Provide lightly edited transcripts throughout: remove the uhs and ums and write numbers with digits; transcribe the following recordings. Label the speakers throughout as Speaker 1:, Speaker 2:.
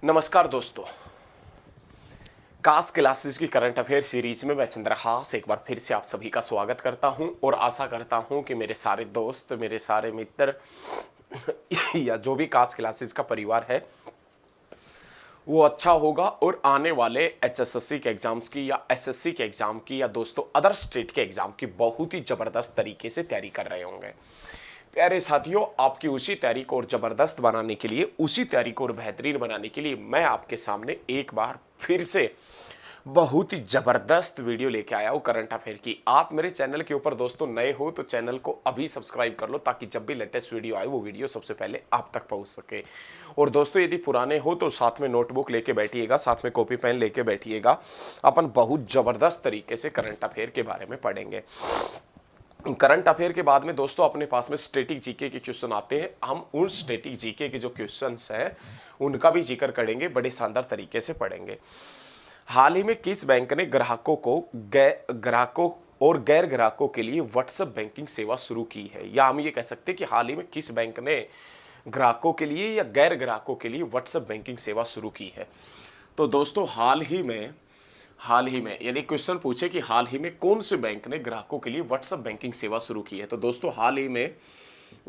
Speaker 1: नमस्कार दोस्तों। Cast classes की करंट अफेयर सीरीज में मैं चंद्रहास एक बार फिर से आप सभी का स्वागत करता हूं और आशा करता हूं कि मेरे सारे दोस्त, मेरे सारे मित्र या जो भी कास्ट क्लासेस का परिवार है वो अच्छा होगा और आने वाले एचएसएससी के एग्जाम्स की या एसएससी के एग्जाम की या दोस्तों अदर स्टेट के एग्जाम की बहुत ही जबरदस्त तरीके से तैयारी कर रहे होंगे। प्यारे साथियों, आपकी उसी तैयारी को और ज़बरदस्त बनाने के लिए, उसी तैयारी को और बेहतरीन बनाने के लिए मैं आपके सामने एक बार फिर से बहुत ही ज़बरदस्त वीडियो लेके आया हूँ करंट अफेयर की। आप मेरे चैनल के ऊपर दोस्तों नए हो तो चैनल को अभी सब्सक्राइब कर लो ताकि जब भी लेटेस्ट वीडियो आए वो वीडियो सबसे पहले आप तक पहुँच सके। और दोस्तों यदि पुराने हो तो साथ में नोटबुक लेके बैठिएगा, साथ में कॉपी पेन लेके बैठिएगा। अपन बहुत ज़बरदस्त तरीके से करंट अफेयर के बारे में पढ़ेंगे। करंट अफेयर के बाद में दोस्तों अपने पास में स्टैटिक जीके के क्वेश्चन आते हैं। हम उन स्टैटिक जीके के जो क्वेश्चंस हैं उनका भी जिक्र करेंगे, बड़े शानदार तरीके से पढ़ेंगे। हाल ही में किस बैंक ने ग्राहकों और गैर ग्राहकों के लिए व्हाट्सएप बैंकिंग सेवा शुरू की है, या हम ये कह सकते हैं कि हाल ही में किस बैंक ने ग्राहकों के लिए या गैर ग्राहकों के लिए व्हाट्सएप बैंकिंग सेवा शुरू की है। तो दोस्तों हाल ही में यदि क्वेश्चन पूछे कि हाल ही में कौन से बैंक ने ग्राहकों के लिए व्हाट्सएप बैंकिंग सेवा शुरू की है, तो दोस्तों हाल ही में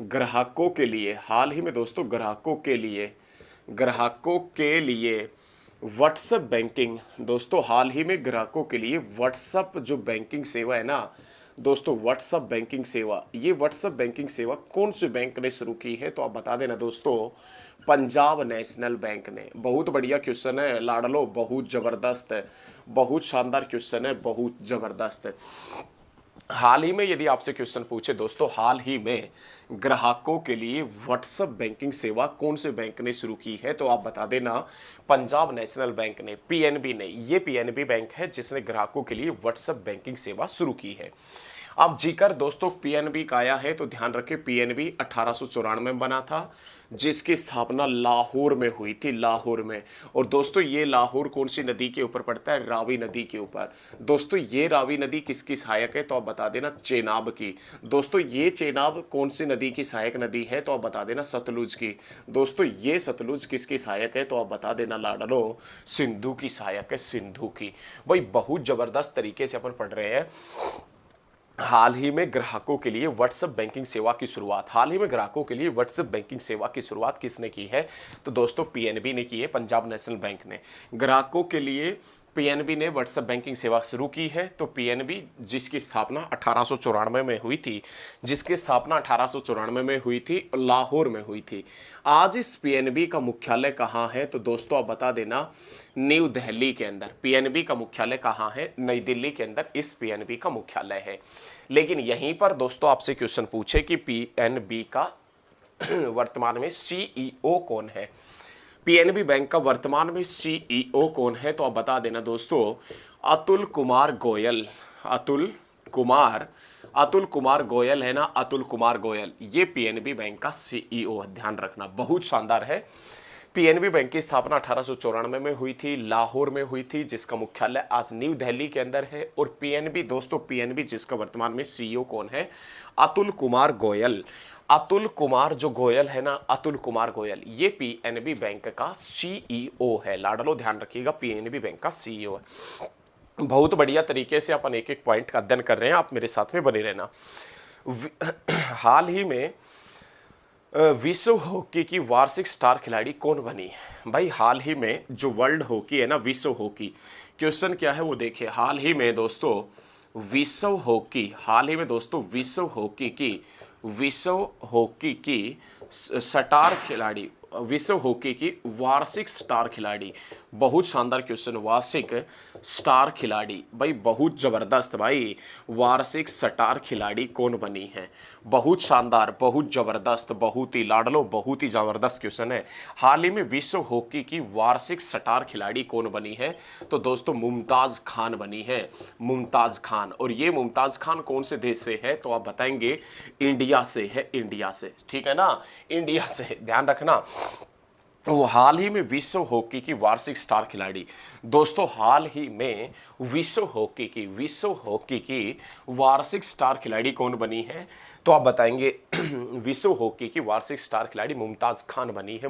Speaker 1: ग्राहकों के लिए व्हाट्सएप बैंकिंग, दोस्तों हाल ही में ग्राहकों के लिए व्हाट्सएप जो बैंकिंग सेवा है ना दोस्तों, व्हाट्सएप बैंकिंग सेवा, ये व्हाट्सएप बैंकिंग सेवा कौन से बैंक ने शुरू की है, तो आप बता देना दोस्तों, पंजाब नेशनल बैंक ने। बहुत बढ़िया क्वेश्चन है लाडलो, बहुत ज़बरदस्त है, बहुत शानदार क्वेश्चन है, बहुत ज़बरदस्त है। हाल ही में यदि आपसे क्वेश्चन पूछे दोस्तों, हाल ही में ग्राहकों के लिए व्हाट्सएप बैंकिंग सेवा कौन से बैंक ने शुरू की है, तो आप बता देना पंजाब नेशनल बैंक ने, पीएनबी ने। ये पीएनबी बैंक है जिसने ग्राहकों के लिए व्हाट्सएप बैंकिंग सेवा शुरू की है। अब जिक्र दोस्तों पीएनबी का आया है तो ध्यान रखें, पीएनबी 1894 में बना था, जिसकी स्थापना लाहौर में हुई थी, लाहौर में। और दोस्तों ये लाहौर कौन सी नदी के ऊपर पड़ता है, रावी नदी के ऊपर। दोस्तों ये रावी नदी किसकी सहायक है, तो आप बता देना चेनाब की। दोस्तों ये चेनाब कौन सी नदी की सहायक नदी है, तो आप बता देना सतलुज की। दोस्तों ये सतलुज किसकी सहायक है, तो आप बता देना लाडलो सिंधु की सहायक है, सिंधु की। भाई बहुत जबरदस्त तरीके से अपन पढ़ रहे हैं। हाल ही में ग्राहकों के लिए व्हाट्सएप बैंकिंग सेवा की शुरुआत, हाल ही में ग्राहकों के लिए व्हाट्सएप बैंकिंग सेवा की शुरुआत किसने की है, तो दोस्तों पीएनबी ने की है, पंजाब नेशनल बैंक ने। ग्राहकों के लिए पीएनबी ने व्हाट्सएप बैंकिंग सेवा शुरू की है। तो पीएनबी जिसकी स्थापना 1894 में हुई थी, लाहौर में हुई थी। आज इस पीएनबी का मुख्यालय कहाँ है, तो दोस्तों आप बता देना न्यू दिल्ली के अंदर। पीएनबी का मुख्यालय कहाँ है, नई दिल्ली के अंदर इस पीएनबी का मुख्यालय है। लेकिन यहीं पर दोस्तों आपसे क्वेश्चन पूछे कि पीएनबी का वर्तमान में सीईओ कौन है, पीएनबी बैंक का वर्तमान में सीईओ कौन है, तो आप बता देना दोस्तों अतुल कुमार गोयल। अतुल कुमार गोयल है ना, अतुल कुमार गोयल, ये पीएनबी बैंक का सीईओ है, ध्यान रखना, बहुत शानदार है। पीएनबी बैंक की स्थापना 1894 में हुई थी, लाहौर में हुई थी, जिसका मुख्यालय आज न्यू दिल्ली के अंदर है। और पीएनबी दोस्तों, पीएनबी जिसका वर्तमान में सीईओ कौन है, अतुल कुमार गोयल। अतुल कुमार जो गोयल है ना, अतुल कुमार गोयल, ये पीएनबी बैंक का सीईओ है। लाडलो ध्यान रखिएगा, पीएनबी बैंक का सीईओ है। बहुत बढ़िया तरीके से अपन एक एक पॉइंट का अध्ययन कर रहे हैं, आप मेरे साथ में बने रहना। हाल ही में विश्व हॉकी की वार्षिक स्टार खिलाड़ी कौन बनी, भाई हाल ही में जो वर्ल्ड हॉकी है ना, विश्व हॉकी, क्वेश्चन क्या है वो देखिए। हाल ही में दोस्तों विश्व हॉकी की स्टार खिलाड़ी, विश्व हॉकी की वार्षिक स्टार खिलाड़ी, बहुत शानदार क्वेश्चन, वार्षिक स्टार खिलाड़ी, भाई बहुत ज़बरदस्त, भाई वार्षिक स्टार खिलाड़ी कौन बनी है, बहुत शानदार, बहुत ज़बरदस्त, बहुत ही लाडलो, बहुत ही ज़बरदस्त क्वेश्चन है। हाल ही में विश्व हॉकी की वार्षिक स्टार खिलाड़ी कौन बनी है, तो दोस्तों मुमताज़ खान बनी है, मुमताज़ खान। और ये मुमताज़ खान कौन से देश से है, तो आप बताएंगे इंडिया से है, इंडिया से, ठीक है ना, इंडिया से, ध्यान रखना। वो हाल ही में विश्व हॉकी की वार्षिक स्टार खिलाड़ी। दोस्तों हाल ही में विश्व हॉकी की वार्षिक स्टार खिलाड़ी कौन बनी है, तो आप बताएंगे विश्व हॉकी की वार्षिक स्टार खिलाड़ी मुमताज खान बनी है।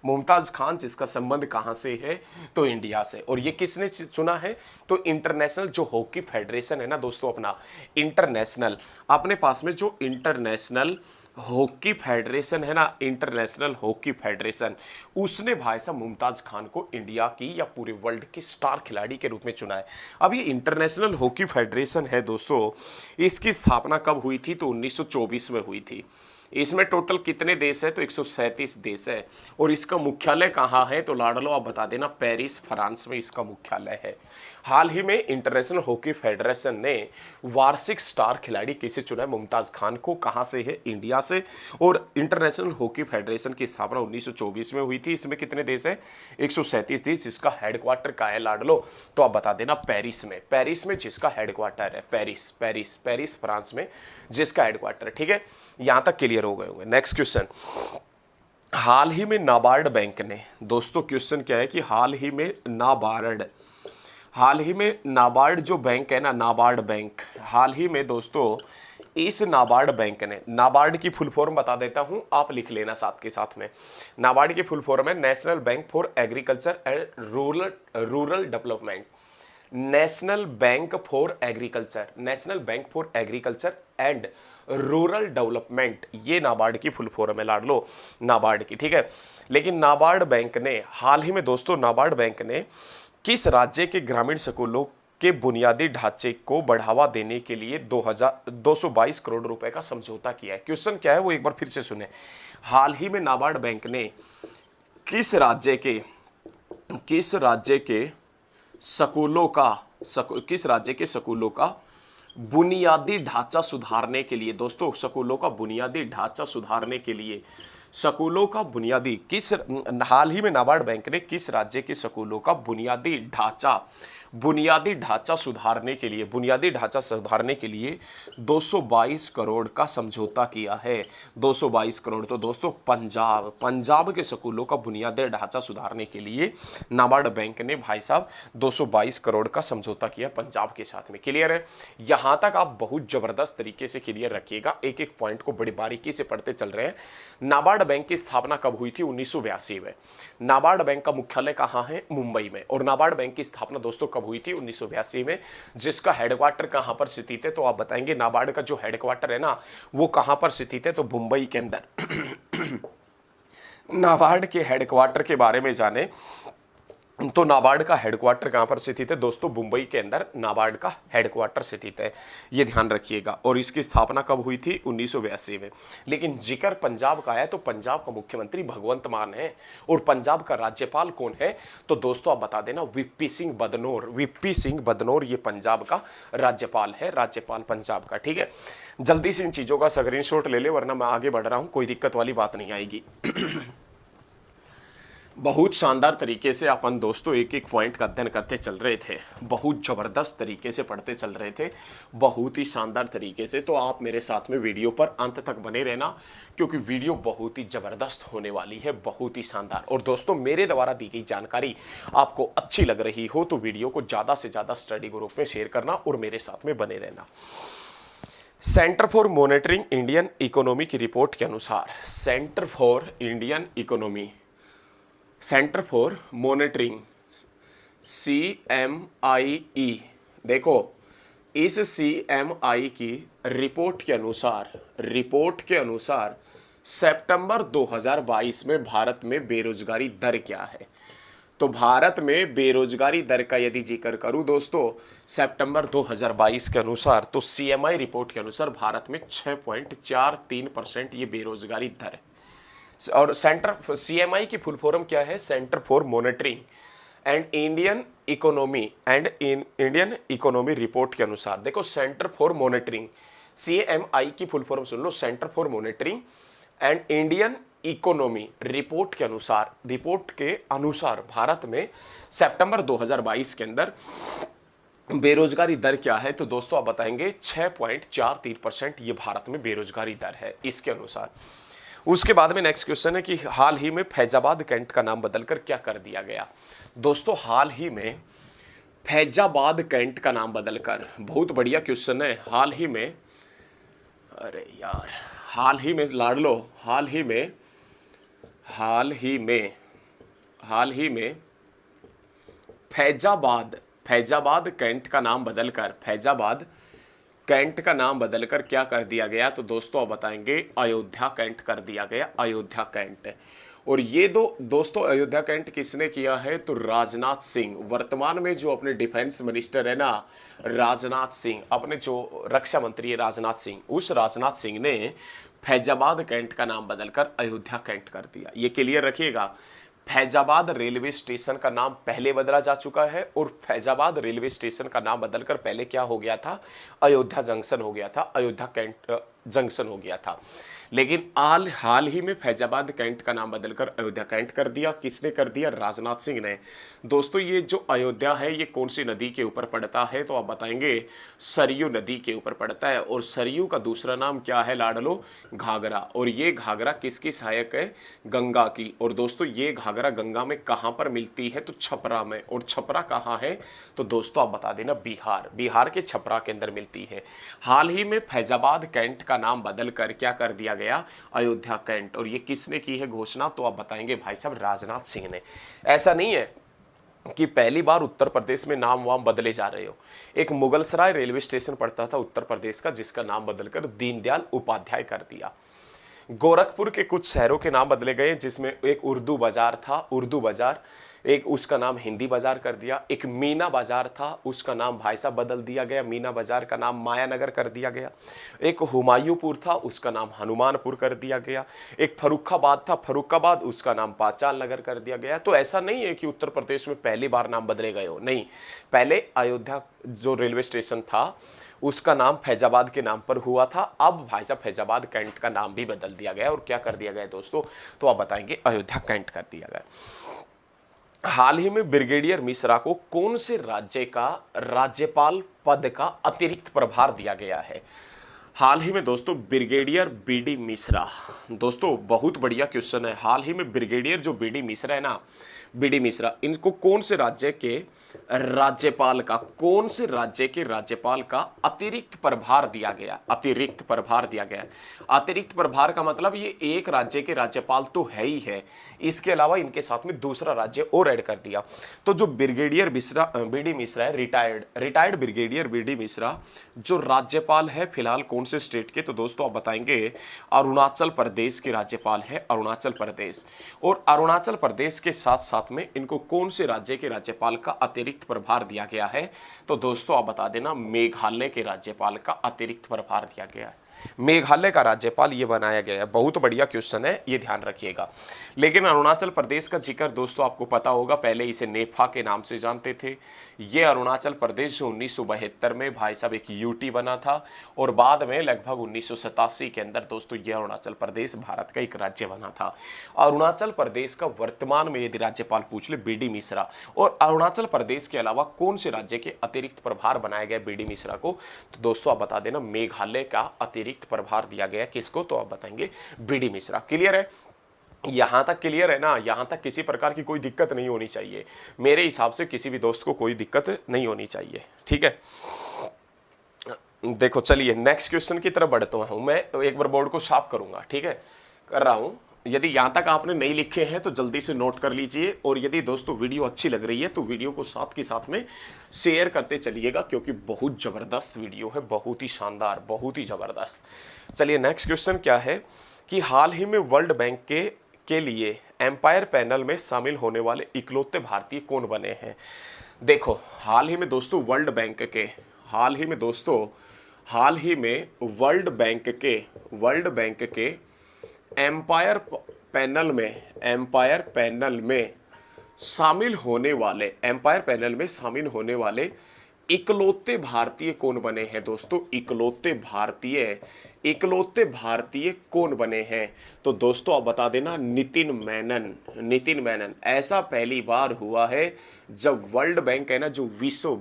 Speaker 1: मुमताज खान जिसका संबंध कहां से है, तो इंडिया से। और ये किसने चुना है, तो इंटरनेशनल जो हॉकी फेडरेशन है ना दोस्तों, अपना इंटरनेशनल, अपने पास में जो इंटरनेशनल हॉकी फेडरेशन है ना, इंटरनेशनल हॉकी फेडरेशन, उसने भाई साहब मुमताज खान को इंडिया की या पूरे वर्ल्ड की स्टार खिलाड़ी के रूप में चुना है। अब ये इंटरनेशनल हॉकी फेडरेशन है दोस्तों, इसकी स्थापना कब हुई थी, तो 1924 में हुई थी। इसमें टोटल कितने देश है, तो 137 देश है। और इसका मुख्यालय कहाँ है, तो लाडलो आप बता देना, पेरिस फ्रांस में इसका मुख्यालय है। हाल ही में इंटरनेशनल हॉकी फेडरेशन ने वार्षिक स्टार खिलाड़ी किसे चुना है, मुमताज खान को। कहां से है, इंडिया से। और इंटरनेशनल हॉकी फेडरेशन की स्थापना 1924 में हुई थी। इसमें कितने देश है, 137 देश। जिसका हेडक्वार्टर कहाँ है लाडलो, तो आप बता देना पेरिस में जिसका हेडक्वार्टर है, पेरिस फ्रांस में जिसका हेडक्वार्टर है। ठीक है, यहां तक क्लियर हो गए होंगे। नेक्स्ट क्वेश्चन, हाल ही में नाबार्ड बैंक ने, दोस्तों क्वेश्चन क्या है कि हाल ही में नाबार्ड जो बैंक है ना, नाबार्ड बैंक, हाल ही में दोस्तों इस नाबार्ड बैंक ने, नाबार्ड की फुल फॉर्म बता देता हूं, आप लिख लेना साथ के साथ में। नाबार्ड की फुल फॉर्म है national bank for agriculture and rural development. National bank for agriculture and rural development, ये नाबार्ड की फुल फॉर्म है लाडलो, नाबार्ड की। ठीक है, लेकिन नाबार्ड बैंक ने हाल ही में दोस्तों, नाबार्ड बैंक ने किस राज्य के ग्रामीण स्कूलों के बुनियादी ढांचे को बढ़ावा देने के लिए 222 करोड़ रुपए का समझौता किया है। क्वेश्चन क्या है वो एक बार फिर से सुने। हाल ही में नाबार्ड बैंक ने किस राज्य के स्कूलों का बुनियादी ढांचा सुधारने के लिए, दोस्तों स्कूलों का बुनियादी ढांचा सुधारने के लिए, स्कूलों का बुनियादी किस, हाल ही में नाबार्ड बैंक ने किस राज्य के स्कूलों का बुनियादी ढांचा सुधारने के लिए 222 करोड़ का समझौता किया है। 222 करोड़, तो दोस्तों पंजाब के स्कूलों का बुनियादी ढांचा सुधारने के लिए नाबार्ड बैंक ने भाई साहब 222 करोड़ का समझौता किया पंजाब के साथ में। क्लियर है, यहां तक आप बहुत जबरदस्त तरीके से क्लियर रखिएगा, एक एक पॉइंट को बड़ी बारीकी से पढ़ते चल रहे हैं। नाबार्ड बैंक की स्थापना कब हुई थी, 1982 में। नाबार्ड बैंक का मुख्यालय कहां है, मुंबई में। और नाबार्ड बैंक की स्थापना दोस्तों कब हुई थी, 1982 में। जिसका हेडक्वार्टर कहां पर स्थित है, तो आप बताएंगे नाबार्ड का जो हेडक्वार्टर है ना, वो कहां पर स्थित है, तो मुंबई के अंदर। नाबार्ड के हेडक्वार्टर के बारे में जाने तो नाबार्ड का हेडक्वार्टर कहां पर स्थित है दोस्तों, मुंबई के अंदर नाबार्ड का हेडक्वार्टर स्थित है, ये ध्यान रखिएगा। और इसकी स्थापना कब हुई थी, 1982 में। लेकिन जिक्र पंजाब का है तो पंजाब का मुख्यमंत्री भगवंत मान है। और पंजाब का राज्यपाल कौन है, तो दोस्तों आप बता देना, वीपी सिंह बदनौर ये पंजाब का राज्यपाल है, राज्यपाल पंजाब का। ठीक है, जल्दी से इन चीजों का स्क्रीनशॉट ले ले, वरना मैं आगे बढ़ रहा हूं, कोई दिक्कत वाली बात नहीं आएगी। बहुत शानदार तरीके से अपन दोस्तों एक एक पॉइंट का अध्ययन करते चल रहे थे, बहुत ज़बरदस्त तरीके से पढ़ते चल रहे थे, बहुत ही शानदार तरीके से। तो आप मेरे साथ में वीडियो पर अंत तक बने रहना, क्योंकि वीडियो बहुत ही ज़बरदस्त होने वाली है, बहुत ही शानदार। और दोस्तों मेरे द्वारा दी गई जानकारी आपको अच्छी लग रही हो तो वीडियो को ज़्यादा से ज़्यादा स्टडी ग्रुप में शेयर करना और मेरे साथ में बने रहना। Centre for monitoring Indian economy की रिपोर्ट के अनुसार, सेंटर फॉर मॉनिटरिंग CMIE, देखो इस CMI की रिपोर्ट के अनुसार सितंबर 2022 में भारत में बेरोजगारी दर क्या है। तो भारत में बेरोजगारी दर का यदि जिक्र करूं दोस्तों सितंबर 2022 के अनुसार, तो CMI रिपोर्ट के अनुसार भारत में 6.43% ये बेरोजगारी दर है। और CMI की फुल फॉर्म क्या है, centre for monitoring and Indian economy report के अनुसार, देखो सेंटर फॉर मॉनिटरिंग CMI की full form soon low, centre for monitoring and Indian economy report के अनुसार भारत में सितंबर 2022 के अंदर बेरोजगारी दर क्या है, तो दोस्तों आप बताएंगे 6.43% ये भारत में बेरोजगारी दर है इसके अनुसार। उसके बाद में नेक्स्ट क्वेश्चन है कि हाल ही में फैजाबाद कैंट का नाम बदलकर क्या कर दिया गया। दोस्तों हाल ही में फैजाबाद कैंट का नाम बदलकर, बहुत बढ़िया क्वेश्चन है, हाल ही में, अरे यार, हाल ही में लाड लो, हाल ही में, हाल ही में, हाल ही में फैजाबाद, फैजाबाद कैंट का नाम बदलकर, फैजाबाद कैंट का नाम बदलकर क्या कर दिया गया। तो दोस्तों आप बताएंगे अयोध्या कैंट कर दिया गया, अयोध्या कैंट। और ये दोस्तों अयोध्या कैंट किसने किया है, तो राजनाथ सिंह, वर्तमान में जो अपने डिफेंस मिनिस्टर है ना राजनाथ सिंह, अपने जो रक्षा मंत्री है राजनाथ सिंह, उस राजनाथ सिंह ने फैजाबाद कैंट का नाम बदलकर अयोध्या कैंट कर दिया। ये क्लियर रखिएगा। फैजाबाद रेलवे स्टेशन का नाम पहले बदला जा चुका है और फैजाबाद रेलवे स्टेशन का नाम बदलकर पहले क्या हो गया था, अयोध्या जंक्शन हो गया था, अयोध्या कैंट जंक्शन हो गया था। लेकिन हाल ही में फैजाबाद कैंट का नाम बदलकर अयोध्या कैंट कर दिया। किसने कर दिया, राजनाथ सिंह ने। दोस्तों ये जो अयोध्या है ये कौन सी नदी के ऊपर पड़ता है, तो आप बताएंगे सरयू नदी के ऊपर पड़ता है। और सरयू का दूसरा नाम क्या है लाडलो, घाघरा। और ये घाघरा किसकी सहायक है, गंगा की। और दोस्तों ये घाघरा गंगा में कहां पर मिलती है, तो छपरा में। और छपरा कहां है, तो दोस्तों आप बता देना बिहार, बिहार के छपरा के अंदर मिलती है। हाल ही में फैजाबाद कैंट का नाम बदलकर क्या कर दिया गया, अयोध्या कैंट। और ये किसने की है घोषणा, तो आप बताएंगे भाई साहब राजनाथ सिंह ने। ऐसा नहीं है कि पहली बार उत्तर प्रदेश में नाम वाम बदले जा रहे हो। एक मुगलसराय रेलवे स्टेशन पड़ता था उत्तर प्रदेश का, जिसका नाम बदलकर दीनदयाल उपाध्याय कर दिया। गोरखपुर के कुछ शहरों के नाम बदले गए, जिसमें एक उर्दू बाजार था, उर्दू बाजार, एक उसका नाम हिंदी बाजार कर दिया। एक मीना बाजार था, उसका नाम भाई साहब बदल दिया गया, मीना बाजार का नाम मायानगर कर दिया गया। एक हुमायूंपुर था, उसका नाम हनुमानपुर कर दिया गया। एक फर्रुखाबाद था, फर्रुखाबाद, उसका नाम पांचाल नगर कर दिया गया। तो ऐसा नहीं है कि उत्तर प्रदेश में पहली बार नाम बदले गए हो, नहीं। पहले अयोध्या जो रेलवे स्टेशन था उसका नाम फैजाबाद के नाम पर हुआ था। अब भाई साहब फैजाबाद कैंट का नाम भी बदल दिया गया। और क्या कर दिया गया दोस्तों, तो आप बताएंगे अयोध्या कैंट कर दिया गया। हाल ही में ब्रिगेडियर मिश्रा को कौन से राज्य का राज्यपाल पद का अतिरिक्त प्रभार दिया गया है। हाल ही में दोस्तों ब्रिगेडियर बीडी मिश्रा, दोस्तों बहुत बढ़िया क्वेश्चन है। हाल ही में ब्रिगेडियर जो बीडी मिश्रा है ना, बीडी मिश्रा, इनको कौन से राज्य के राज्यपाल का, कौन से राज्य के राज्यपाल का अतिरिक्त प्रभार दिया गया, अतिरिक्त प्रभार दिया गया। अतिरिक्त प्रभार का मतलब ये एक राज्य के राज्यपाल तो है ही है, इसके अलावा इनके साथ में दूसरा राज्य और ऐड कर दिया। तो जो ब्रिगेडियर बीडी मिश्रा है, रिटायर्ड ब्रिगेडियर बीडी मिश्रा जो राज्यपाल है फिलहाल कौन से स्टेट के, तो दोस्तों आप बताएंगे अरुणाचल प्रदेश के राज्यपाल है, अरुणाचल प्रदेश। और अरुणाचल प्रदेश के साथ साथ में इनको कौन से राज्य के राज्यपाल का अतिरिक्त प्रभार दिया गया है, तो दोस्तों आप बता देना मेघालय के राज्यपाल का अतिरिक्त प्रभार दिया गया है। मेघालय का राज्यपाल ये बनाया गया है। बहुत बढ़िया क्वेश्चन है, ये ध्यान रखिएगा। लेकिन अरुणाचल प्रदेश का जिक्र दोस्तों आपको पता होगा, पहले इसे नेफा के नाम से जानते थे। ये अरुणाचल प्रदेश 1972 में भाई साहब एक यूटी बना था और बाद में लगभग 1987 के अंदर दोस्तों ये अरुणाचल प्रदेश भारत का एक राज्य बना था। अरुणाचल प्रदेश का वर्तमान में यदि राज्यपाल पूछ ले बीडी मिश्रा। और अरुणाचल प्रदेश के अलावा कौन से राज्य के अतिरिक्त प्रभार बनाया गया बीडी मिश्रा को, तो दोस्तों आप बता देना मेघालय का अतिरिक्त प्रभार दिया गया। किसको, तो आप बताएंगे बीडी मिश्रा। क्लियर है, यहां तक क्लियर है ना, यहां तक किसी प्रकार की कोई दिक्कत नहीं होनी चाहिए। मेरे हिसाब से किसी भी दोस्त को कोई दिक्कत नहीं होनी चाहिए, ठीक है। देखो चलिए नेक्स्ट क्वेश्चन की तरफ बढ़ता हूं। मैं एक बार बोर्ड को साफ करूंगा, ठीक है, कर रहा हूं। यदि यहां तक आपने नहीं लिखे हैं तो जल्दी से नोट कर लीजिए। और यदि दोस्तों वीडियो अच्छी लग रही है तो वीडियो को साथ के साथ में शेयर करते चलिएगा, क्योंकि बहुत जबरदस्त वीडियो है, बहुत ही शानदार, बहुत ही जबरदस्त। चलिए नेक्स्ट क्वेश्चन क्या है कि हाल ही में वर्ल्ड बैंक के लिए एम्पायर पैनल में शामिल होने वाले इकलौते भारतीय कौन बने हैं। देखो हाल ही में दोस्तों वर्ल्ड बैंक के, हाल ही में दोस्तों हाल ही में वर्ल्ड बैंक के एम्पायर पैनल में शामिल होने वाले इकलौते भारतीय कौन बने हैं दोस्तों, इकलौते भारतीय इकलौते भारतीय कौन बने हैं? तो दोस्तों आप बता देना, नितिन मेनन। नितिन मेनन। ऐसा पहली बार हुआ है जब वर्ल्ड बैंक है ना, जो विश्व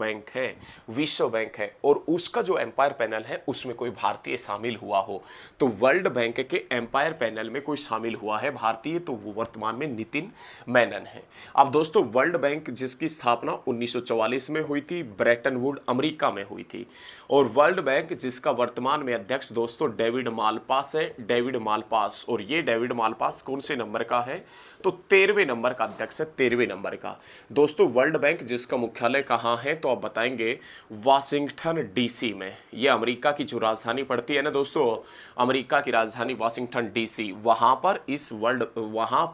Speaker 1: बैंक है और उसका जो एम्पायर पैनल है उसमें कोई भारतीय शामिल हुआ हो। तो वर्ल्ड बैंक के एम्पायर पैनल में कोई शामिल हुआ है भारतीय, तो वो वर्तमान में नितिन मेनन है। अब दोस्तों वर्ल्ड बैंक जिसकी स्थापना 1944 में हुई थी, ब्रेटन वुड अमेरिका में हुई थी, और वर्ल्ड बैंक जिसका वर्तमान में अध्यक्ष दोस्तों डेविड मालपास है, डेविड मालपास। और ये डेविड मालपास कौन से नंबर का है? तो 13वें नंबर का अध्यक्ष है, 13वें नंबर का। दोस्तों वर्ल्ड बैंक जिसका मुख्यालय कहाँ है? तो आप बताएंगे वाशिंगटन डीसी में। ये अमेरिका की जो राजधानी पड़ती है ना दोस्तों, अमेरिका की राजधानी वाशिंगटन डीसी, वहाँ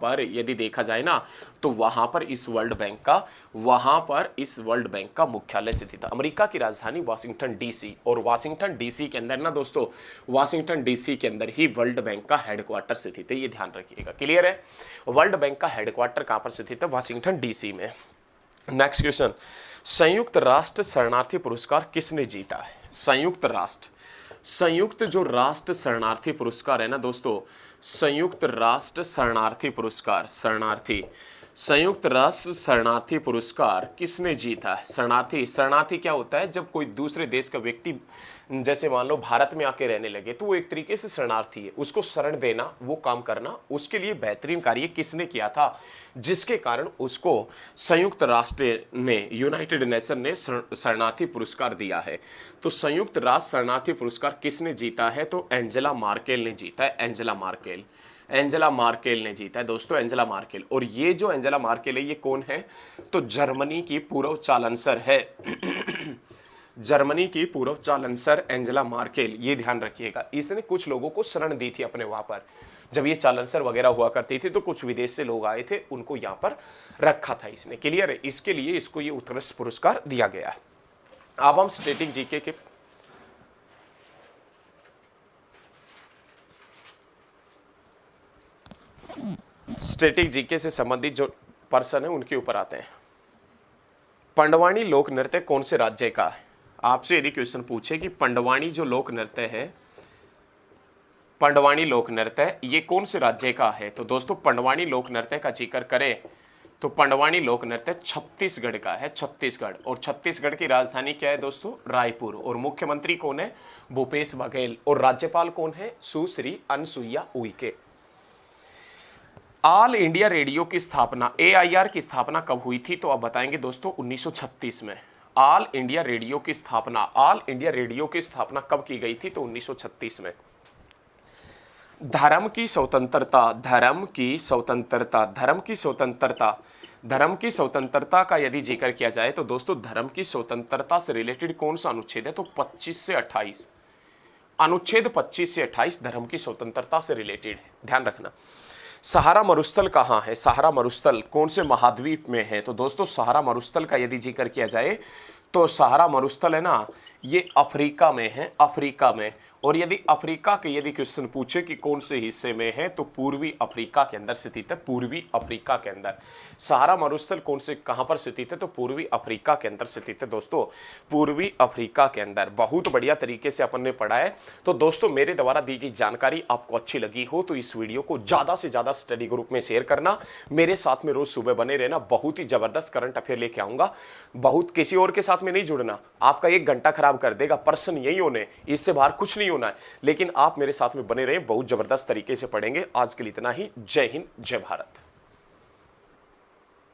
Speaker 1: पर यदि देखा जाए ना, तो वहाँ पर इस वर्ल्ड बैंक का मुख्यालय स्थित है। अमेरिका की राजधानी वाशिंगटन डीसी, और वाशिंगटन डीसी के अंदर ना दोस्तों, वाशिंगटन डीसी के अंदर ही वर्ल्ड बैंक का हेडक्वार्टर स्थित है, ये ध्यान रखिएगा। क्लियर है? वर्ल्ड बैंक का हेडक्वार्टर कहाँ पर स्थित है? वाशिंगटन डीसी में। नेक्स्ट क्वेश्चन, संयुक्त राष्ट्र शरणार्थी पुरस्कार किसने जीता है? संयुक्त जो राष्ट्र शरणार्थी पुरस्कार है ना दोस्तों, संयुक्त राष्ट्र शरणार्थी पुरस्कार, संयुक्त राष्ट्र शरणार्थी पुरस्कार किसने जीता है? शरणार्थी क्या होता है? जब कोई दूसरे देश का व्यक्ति, जैसे मान लो भारत में आके रहने लगे, तो वो एक तरीके से शरणार्थी है, उसको शरण देना, वो काम करना, उसके लिए बेहतरीन कार्य किसने किया था, जिसके कारण उसको संयुक्त राष्ट्र ने, यूनाइटेड नेशन ने शरणार्थी पुरस्कार दिया है। तो संयुक्त राष्ट्र शरणार्थी पुरस्कार किसने जीता है? तो एंजेला मार्केल ने जीता है, एंजेला मार्केल ने जीता है दोस्तों, एंजेला मार्केल। और ये जो एंजेला मार्केल है, ये कौन है? तो जर्मनी की पूर्व चांसलर है जर्मनी की पूर्व चांसलर एंजेला मार्केल, ये ध्यान रखिएगा। इसने कुछ लोगों को शरण दी थी अपने वहां पर, जब ये चांसलर वगैरह हुआ करती थी, तो कुछ विदेश से लोग आए थे, उनको यहाँ पर रखा था इसने। क्लियर है? इसके लिए इसको ये उत्कृष्ट पुरस्कार दिया गया है। अब हम स्टैटिक जीके के से संबंधित जो पर्सन है उनके ऊपर आते हैं। पंडवानी लोक नृत्य कौन से राज्य का है? आपसे यदि क्वेश्चन पूछे कि पंडवानी जो लोक नृत्य है, पंडवानी लोक नृत्य ये कौन से राज्य का है? तो दोस्तों पंडवानी लोक नृत्य का जिक्र करें तो पंडवानी लोक नृत्य छत्तीसगढ़ का है, छत्तीसगढ़। और छत्तीसगढ़ की राजधानी क्या है दोस्तों? रायपुर। और मुख्यमंत्री कौन है? भूपेश बघेल। और राज्यपाल कौन है? Sushri Anusuiya Uikey. All India Radio की स्थापना, AIR की स्थापना कब हुई थी? तो आप बताएंगे दोस्तों 1936 में। ऑल इंडिया रेडियो की स्थापना कब की गई थी? तो 1936 में। धर्म की स्वतंत्रता का यदि जिक्र किया जाए तो दोस्तों धर्म की स्वतंत्रता से रिलेटेड कौन सा अनुच्छेद है? तो 25 से 28, अनुच्छेद 25 से 28 धर्म की स्वतंत्रता से रिलेटेड है, ध्यान रखना। सहारा मरुस्थल कहाँ है? सहारा मरुस्थल कौन से महाद्वीप में है? तो दोस्तों सहारा मरुस्थल का यदि जिक्र किया जाए तो सहारा मरुस्थल है ना, ये अफ्रीका में है, अफ्रीका में। और यदि अफ्रीका के यदि क्वेश्चन पूछे कि कौन से हिस्से में है, तो पूर्वी अफ्रीका के अंदर स्थित है, पूर्वी अफ्रीका के अंदर। सहारा मरुस्थल कौन से कहां पर स्थित है? तो पूर्वी अफ्रीका के अंदर स्थित है दोस्तों, पूर्वी अफ्रीका के अंदर। बहुत बढ़िया तरीके से अपन ने पढ़ा है। तो दोस्तों मेरे द्वारा दी गई जानकारी आपको अच्छी लगी हो तो इस वीडियो को ज्यादा से ज्यादा स्टडी ग्रुप में शेयर करना, मेरे साथ में रोज सुबह बने रहना। बहुत ही जबरदस्त करंट अफेयर लेके आऊंगा, बहुत किसी और के साथ में नहीं जुड़ना, आपका 1 घंटा खराब कर देगा, पर्सन यही होने, इससे बाहर कुछ नहीं होना है। लेकिन आप मेरे साथ में बने रहें, बहुत जबरदस्त तरीके से पढ़ेंगे। आज के लिए इतना ही। जय हिंद, जय भारत।